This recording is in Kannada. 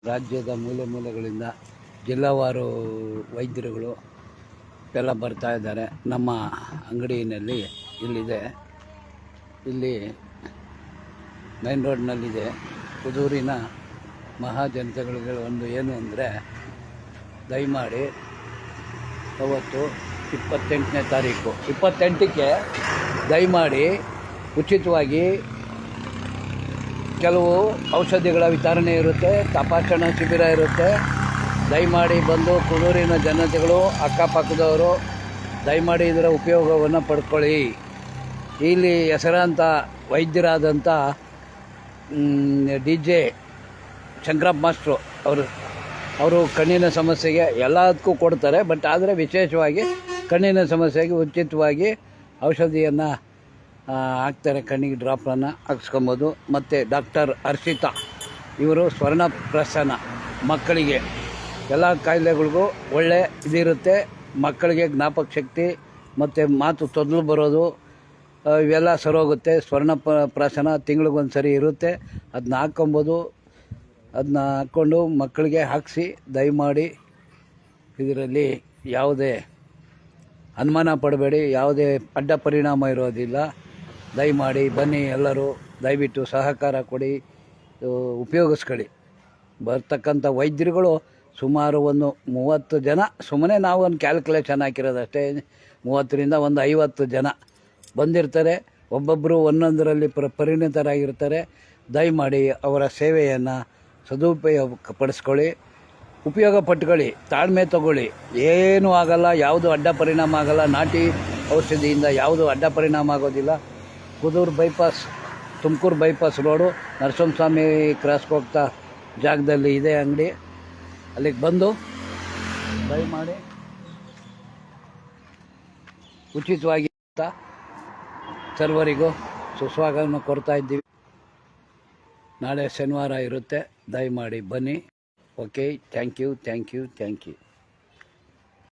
ರಾಜ್ಯದ ಮೂಲೆ ಮೂಲೆಗಳಿಂದ ಜಿಲ್ಲಾವಾರು ವೈದ್ಯರುಗಳು ಎಲ್ಲ ಬರ್ತಾ ಇದ್ದಾರೆ. ನಮ್ಮ ಅಂಗಡಿಯಲ್ಲಿ ಇಲ್ಲಿದೆ, ಇಲ್ಲಿ ಮೈನ್ ರೋಡ್ನಲ್ಲಿದೆ. ಕುದೂರಿನ ಮಹಾಜನತೆಗಳಿಗೆ ಒಂದು ಏನು ಅಂದರೆ, ದಯಮಾಡಿ ಅವತ್ತು 28ನೇ ತಾರೀಕು 28ಕ್ಕೆ ದಯಮಾಡಿ ಉಚಿತವಾಗಿ ಕೆಲವು ಔಷಧಿಗಳ ವಿತರಣೆ ಇರುತ್ತೆ, ತಪಾಸಣಾ ಶಿಬಿರ ಇರುತ್ತೆ. ದಯಮಾಡಿ ಬಂದು ಕುದೂರಿನ ಜನತೆಗಳು, ಅಕ್ಕಪಕ್ಕದವರು ದಯಮಾಡಿ ಇದರ ಉಪಯೋಗವನ್ನು ಪಡ್ಕೊಳ್ಳಿ. ಇಲ್ಲಿ ಹೆಸರಾಂತ ವೈದ್ಯರಾದಂಥ DJ ಶಂಕರಪ್ಪ ಮಾಸ್ಟ್ರು ಅವರು ಕಣ್ಣಿನ ಸಮಸ್ಯೆಗೆ ಎಲ್ಲದಕ್ಕೂ ಕೊಡ್ತಾರೆ. ಬಟ್ ಆದರೆ ವಿಶೇಷವಾಗಿ ಕಣ್ಣಿನ ಸಮಸ್ಯೆಗೆ ಉಚಿತವಾಗಿ ಔಷಧಿಯನ್ನು ಹಾಕ್ತಾರೆ. ಕಣ್ಣಿಗೆ ಡ್ರಾಪನ್ನು ಹಾಕ್ಸ್ಕೊಬೋದು. ಮತ್ತು ಡಾಕ್ಟರ್ ಹರ್ಷಿತಾ ಇವರು ಸ್ವರ್ಣಪ್ರಾಶನ ಮಕ್ಕಳಿಗೆ ಎಲ್ಲ ಕಾಯಿಲೆಗಳಿಗೂ ಒಳ್ಳೆ ಇದಿರುತ್ತೆ. ಮಕ್ಕಳಿಗೆ ಜ್ಞಾಪಕ ಶಕ್ತಿ ಮತ್ತು ಮಾತು ತೊದಲು ಬರೋದು ಇವೆಲ್ಲ ಸರೋಗುತ್ತೆ. ಸ್ವರ್ಣಪ್ರಾಶನ ತಿಂಗಳಿಗೊಂದು ಸರಿ ಇರುತ್ತೆ, ಅದನ್ನ ಹಾಕ್ಕೊಬೋದು. ಅದನ್ನ ಹಾಕ್ಕೊಂಡು ಮಕ್ಕಳಿಗೆ ಹಾಕಿಸಿ ದಯಮಾಡಿ ಇದರಲ್ಲಿ ಯಾವುದೇ ಅನುಮಾನ ಪಡಬೇಡಿ, ಯಾವುದೇ ಅಡ್ಡ ಪರಿಣಾಮ ಇರೋದಿಲ್ಲ. ದಯಮಾಡಿ ಬನ್ನಿ, ಎಲ್ಲರೂ ದಯವಿಟ್ಟು ಸಹಕಾರ ಕೊಡಿ, ಉಪಯೋಗಿಸ್ಕೊಳ್ಳಿ. ಬರ್ತಕ್ಕಂಥ ವೈದ್ಯರುಗಳು ಸುಮಾರು ಒಂದು 30 ಜನ, ಸುಮ್ಮನೆ ನಾವು ಒಂದು ಕ್ಯಾಲ್ಕುಲೇಷನ್ ಹಾಕಿರೋದಷ್ಟೇ, 30ರಿಂದ ಒಂದು 50 ಜನ ಬಂದಿರ್ತಾರೆ. ಒಬ್ಬೊಬ್ಬರು ಒಂದೊಂದರಲ್ಲಿ ಪರಿಣಿತರಾಗಿರ್ತಾರೆ. ದಯಮಾಡಿ ಅವರ ಸೇವೆಯನ್ನು ಸದುಪಯೋಗ ಪಡಿಸ್ಕೊಳ್ಳಿ, ಉಪಯೋಗ ಪಟ್ಕೊಳ್ಳಿ, ತಾಳ್ಮೆ ತಗೊಳ್ಳಿ. ಏನೂ ಆಗಲ್ಲ, ಯಾವುದು ಅಡ್ಡ ಪರಿಣಾಮ ಆಗಲ್ಲ. ನಾಟಿ ಔಷಧಿಯಿಂದ ಯಾವುದು ಅಡ್ಡ ಪರಿಣಾಮ ಆಗೋದಿಲ್ಲ. Kudur bypass, Tumakuru bypass road, Narasimhaswamy ಕ್ರಾಸ್ಗೆ ಹೋಗ್ತಾ ಜಾಗದಲ್ಲಿ ಇದೆ ಅಂಗಡಿ. ಅಲ್ಲಿಗೆ ಬಂದು ದಯಮಾಡಿ ಉಚಿತವಾಗಿ ಸರ್ವರಿಗೂ ಸುಸ್ವಾಗತವನ್ನು ಕೊಡ್ತಾ ಇದ್ದೀವಿ. ನಾಳೆ ಶನಿವಾರ ಇರುತ್ತೆ, ದಯಮಾಡಿ ಬನ್ನಿ. Okay, thank you.